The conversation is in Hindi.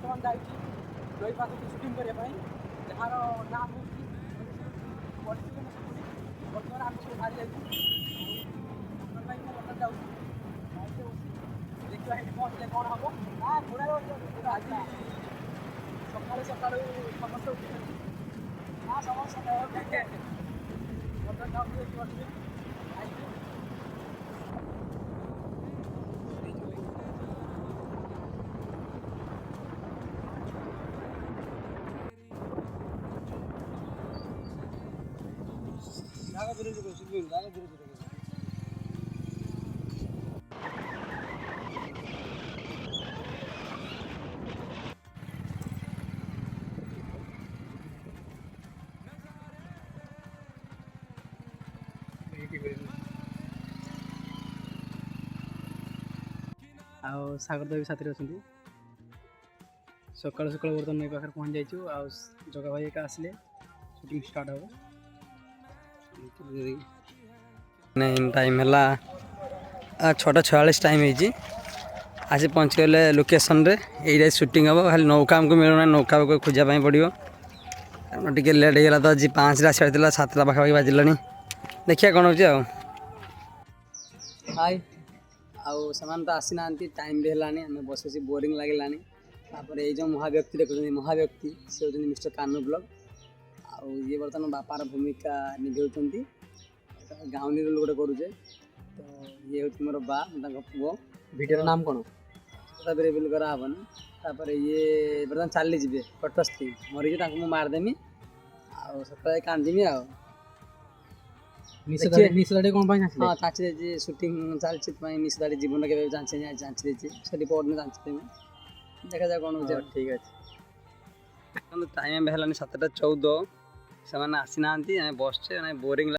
बर्तमान जाइए नई पास की सुटिंग करने जार नाम हूँ बर्तमान आम सब बाहरी जाइए बर्तमान जाऊँ देखिए पहुँचले कौन हम आज सका सका समस्त उठी समस्त बर्तमान जाऊँ देखिए आउ सागर देवी साथी अच्छा सकाल सकाल बर्तमान नई पाखे पहुँच जाइए जगा भाई एक आसले शूटिंग स्टार्ट हम टाइम है 6:46 टाइम है आज पहुँच गले लोकेशन रे ये शूटिंग हम खाली नौका आमको मिलूना नौका को खोजापी पड़ो टे लेट होगा तो आज 5 आसार 7 पाखापाखि बाजिला देखिए कौन हो हाय आउ सामान तो आसी ना टाइम भी है आम बस बस बोरिंग लगे तापर ये जो महाव्यक्ति देखते महाव्यक्ति से होती मिस्टर कानू ब्लॉग आउ ये बर्तमान बापार भूमिका निभाऊँच गाँवली रोल गोटे करुचे तो ये हूँ मोर बा पुओ भिडियो नाम कौन रिविल कराबनी तापर ये बर्तमान चली जी कटस्थी मरीज मुझे मारदेमी आउ सकाଳେ कांदीमी आउ निशदाड़ी कौन हाँ जाँची शूटिंग चलती निशदाड़ी जीवन के जाँची से पढ़ने जाँची देखा जाए कौन हो ठीक है टाइम है 7:14 से आसी ना बसचे बोरिंग